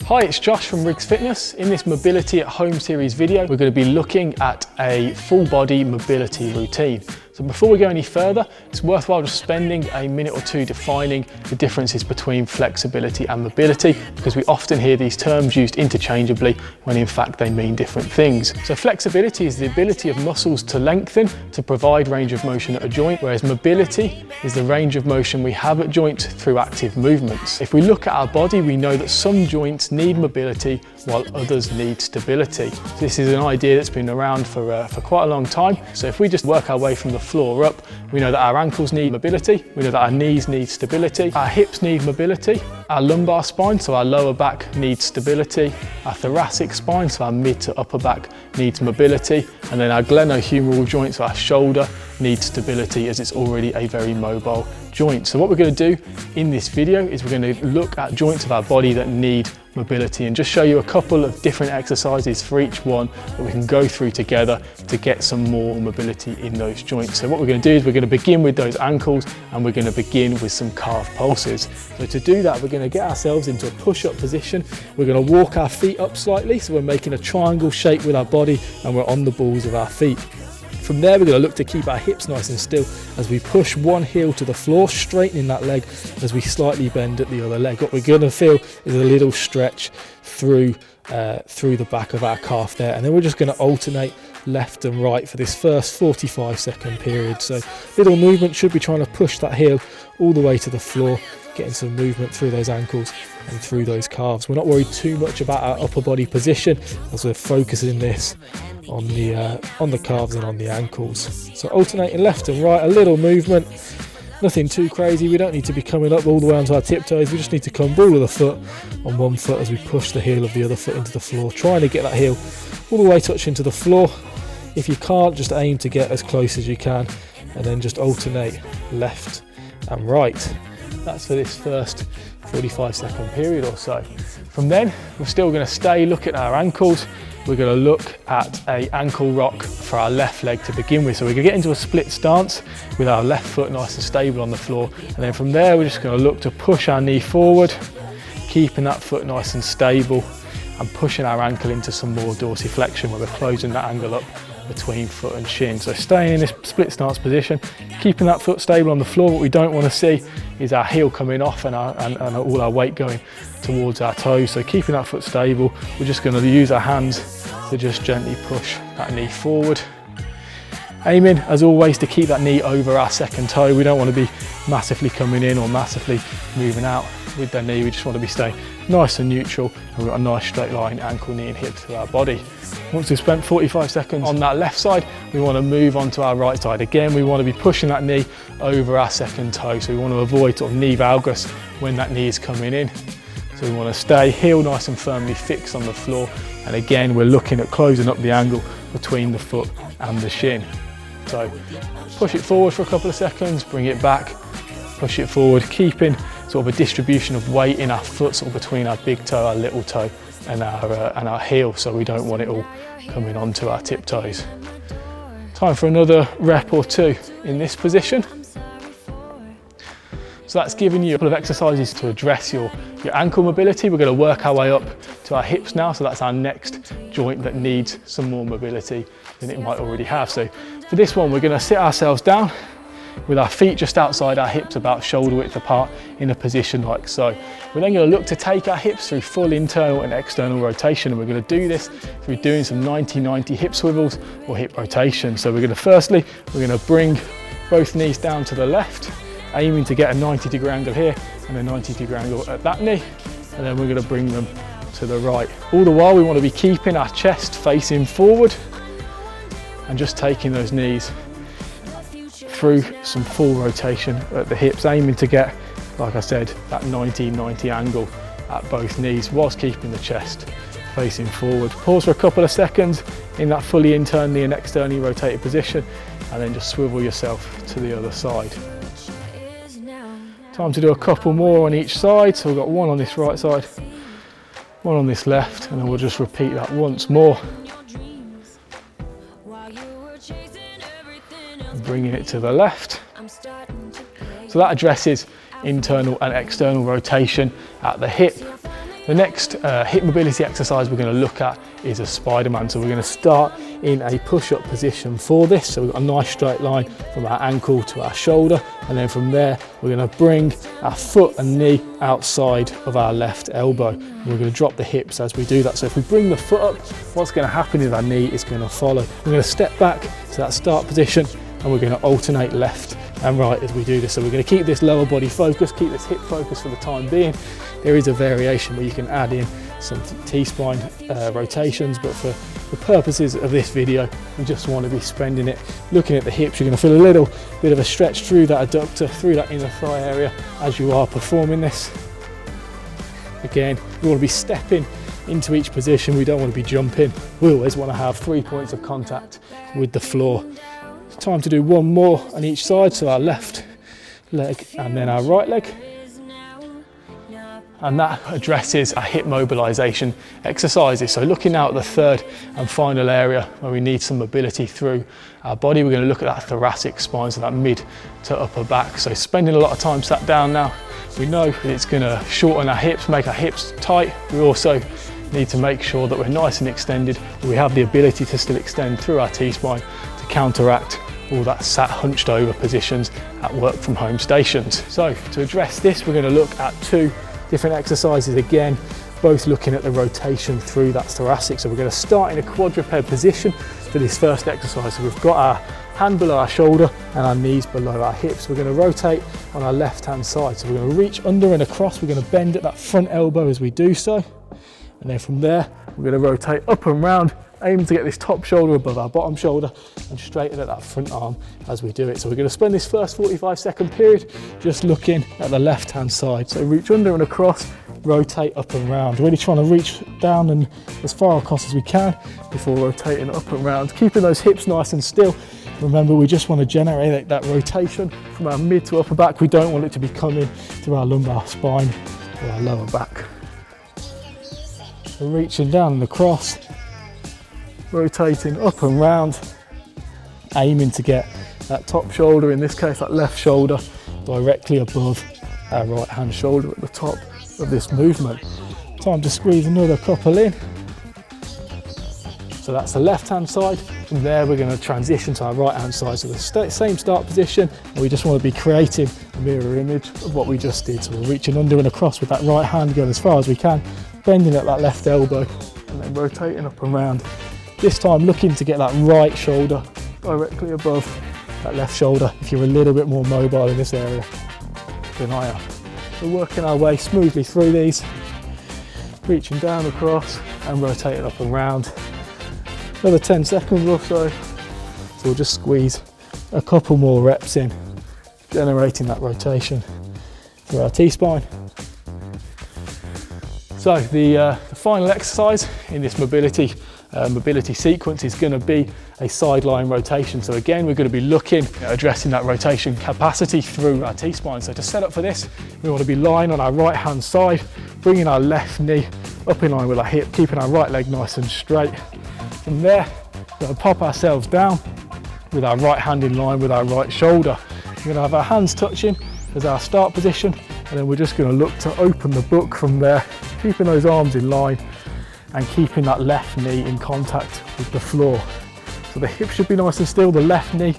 Hi, it's Josh from Riggs Fitness. In this Mobility at Home series video, we're going to be looking at a full body mobility routine. So before we go any further, it's worthwhile just spending a minute or two defining the differences between flexibility and mobility, because we often hear these terms used interchangeably when in fact they mean different things. So flexibility is the ability of muscles to lengthen to provide range of motion at a joint, whereas mobility is the range of motion we have at joint through active movements. If we look at our body, we know that some joints need mobility while others need stability. So this is an idea that's been around for quite a long time. So if we just work our way from the floor up, we know that our ankles need mobility, we know that our knees need stability, our hips need mobility, our lumbar spine, so our lower back needs stability, our thoracic spine, so our mid to upper back needs mobility, and then our glenohumeral joint, so our shoulder, needs stability as it's already a very mobile joint. So what we're going to do in this video is we're going to look at joints of our body that need mobility and just show you a couple of different exercises for each one that we can go through together to get some more mobility in those joints. So what we're going to do is we're going to begin with those ankles and we're going to begin with some calf pulses. So to do that, we're going to get ourselves into a push-up position. We're going to walk our feet up slightly, so we're making a triangle shape with our body and we're on the balls of our feet. From there, we're going to look to keep our hips nice and still as we push one heel to the floor, straightening that leg as we slightly bend at the other leg. What we're going to feel is a little stretch through the back of our calf there, and then we're just going to alternate left and right for this first 45-second period. So little movement, should be trying to push that heel all the way to the floor, getting some movement through those ankles and through those calves. We're not worried too much about our upper body position as we're focusing this on the calves and on the ankles. So alternating left and right, a little movement, nothing too crazy. We don't need to be coming up all the way onto our tiptoes. We just need to come ball of the foot on one foot as we push the heel of the other foot into the floor, trying to get that heel all the way touching to the floor. If you can't, just aim to get as close as you can and then just alternate left and right. That's for this first 45-second period or so. From then, we're still going to stay looking at our ankles. We're going to look at an ankle rock for our left leg to begin with. So we're going to get into a split stance with our left foot nice and stable on the floor. And then from there, we're just going to look to push our knee forward, keeping that foot nice and stable and pushing our ankle into some more dorsiflexion where we're closing that angle up between foot and shin. So staying in this split stance position, keeping that foot stable on the floor. What we don't want to see is our heel coming off and all our weight going towards our toes. So keeping that foot stable, we're just going to use our hands to just gently push that knee forward. Aiming, as always, to keep that knee over our second toe. We don't want to be massively coming in or massively moving out with the knee. We just want to be staying nice and neutral, and we've got a nice straight line ankle, knee and hip through our body. Once we've spent 45 seconds on that left side, we want to move on to our right side. Again, we want to be pushing that knee over our second toe, so we want to avoid sort of knee valgus when that knee is coming in. So we want to stay heel nice and firmly fixed on the floor, and again we're looking at closing up the angle between the foot and the shin. So push it forward for a couple of seconds, bring it back, push it forward, keeping sort of a distribution of weight in our foot, sort of between our big toe, our little toe and our heel, so we don't want it all coming onto our tiptoes. Time for another rep or two in this position. So that's giving you a couple of exercises to address your ankle mobility. We're going to work our way up to our hips now, so that's our next joint that needs some more mobility than it might already have. So for this one, we're going to sit ourselves down with our feet just outside our hips, about shoulder width apart, in a position like so. We're then going to look to take our hips through full internal and external rotation, and we're going to do this through doing some 90-90 hip swivels or hip rotation. So we're going to bring both knees down to the left, aiming to get a 90-degree angle here and a 90-degree angle at that knee, and then we're going to bring them to the right. All the while, we want to be keeping our chest facing forward and just taking those knees through some full rotation at the hips, aiming to get, like I said, that 90-90 angle at both knees whilst keeping the chest facing forward. Pause for a couple of seconds in that fully internally and externally rotated position, and then just swivel yourself to the other side. Time to do a couple more on each side. So we've got one on this right side, one on this left, and then we'll just repeat that once more. And bringing it to the left. So that addresses internal and external rotation at the hip. The The next hip mobility exercise we're going to look at is a Spider-Man. So we're going to start in a push-up position for this. So we've got a nice straight line from our ankle to our shoulder, and then from there we're going to bring our foot and knee outside of our left elbow. And we're going to drop the hips as we do that. So if we bring the foot up, what's going to happen is our knee is going to follow. We're going to step back to that start position, and we're going to alternate left and right as we do this. So we're going to keep this lower body focus, keep this hip focus for the time being. There is a variation where you can add in some T-spine rotations, but for the purposes of this video, we just want to be spending it looking at the hips. You're going to feel a little bit of a stretch through that adductor, through that inner thigh area as you are performing this. Again, we want to be stepping into each position. We don't want to be jumping. We always want to have 3 points of contact with the floor. It's time to do one more on each side. So our left leg and then our right leg. And that addresses our hip mobilization exercises. So looking now at the third and final area where we need some mobility through our body, we're going to look at that thoracic spine, so that mid to upper back. So spending a lot of time sat down now, we know that it's going to shorten our hips, make our hips tight. We also need to make sure that we're nice and extended, but we have the ability to still extend through our T-spine to counteract all that sat hunched over positions at work from home stations. So to address this, we're going to look at two different exercises again, both looking at the rotation through that thoracic. So we're going to start in a quadruped position for this first exercise. So we've got our hand below our shoulder and our knees below our hips. We're going to rotate on our left hand side. So we're going to reach under and across. We're going to bend at that front elbow as we do so. And then from there, we're going to rotate up and round, aiming to get this top shoulder above our bottom shoulder and straighten at that front arm as we do it. So we're going to spend this first 45-second period just looking at the left-hand side. So reach under and across, rotate up and round. Really trying to reach down and as far across as we can before rotating up and round. Keeping those hips nice and still. Remember, we just want to generate that rotation from our mid to upper back. We don't want it to be coming to our lumbar spine or our lower back. So reaching down and across, rotating up and round, aiming to get that top shoulder, in this case that left shoulder, directly above our right hand shoulder at the top of this movement. Time to squeeze another couple in. So that's the left hand side. From there we're going to transition to our right hand side. So the same start position, and we just want to be creating a mirror image of what we just did. So we're reaching under and across with that right hand, going as far as we can, bending at that left elbow and then rotating up and round. This time looking to get that right shoulder directly above that left shoulder if you're a little bit more mobile in this area than I am. We're working our way smoothly through these, reaching down across and rotating up and round. Another 10 seconds or so. So we'll just squeeze a couple more reps in, generating that rotation through our T-spine. So the final exercise in this mobility sequence is going to be a sideline rotation. So again, we're going to be looking at addressing that rotation capacity through our T-spine. So to set up for this, we want to be lying on our right hand side, bringing our left knee up in line with our hip, keeping our right leg nice and straight. From there, we're going to pop ourselves down with our right hand in line with our right shoulder. We're going to have our hands touching as our start position, and then we're just going to look to open the book from there, keeping those arms in line and keeping that left knee in contact with the floor. So the hip should be nice and still, the left knee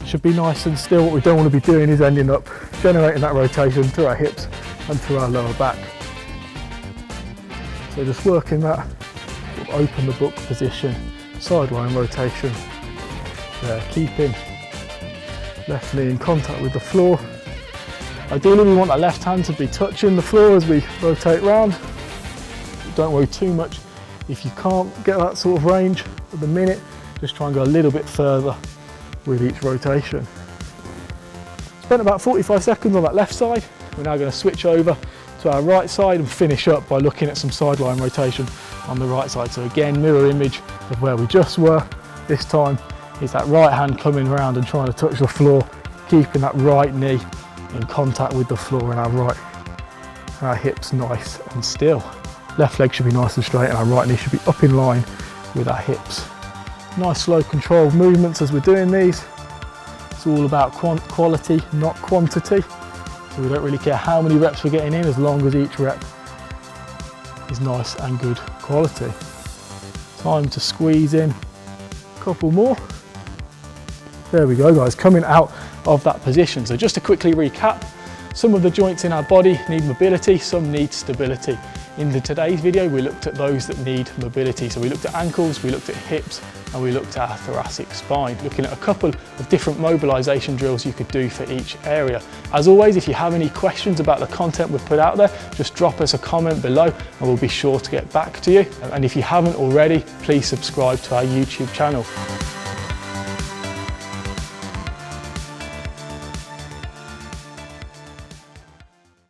should be nice and still. What we don't want to be doing is ending up generating that rotation through our hips and through our lower back. So just working that sort of open the book position, sideline rotation, keeping left knee in contact with the floor. Ideally we want that left hand to be touching the floor as we rotate round. Don't worry too much if you can't get that sort of range at the minute. Just try and go a little bit further with each rotation. Spent about 45 seconds on that left side. We're now going to switch over to our right side and finish up by looking at some sideline rotation on the right side. So again, mirror image of where we just were. This time is that right hand coming around and trying to touch the floor, keeping that right knee in contact with the floor and our hips nice and still. Left leg should be nice and straight and our right knee should be up in line with our hips. Nice slow controlled movements as we're doing these. It's all about quality, not quantity. So we don't really care how many reps we're getting in as long as each rep is nice and good quality. Time to squeeze in a couple more. There we go, guys, coming out of that position. So just to quickly recap, some of the joints in our body need mobility, some need stability. In today's video, we looked at those that need mobility. So we looked at ankles, we looked at hips, and we looked at our thoracic spine, looking at a couple of different mobilization drills you could do for each area. As always, if you have any questions about the content we've put out there, just drop us a comment below and we'll be sure to get back to you. And if you haven't already, please subscribe to our YouTube channel.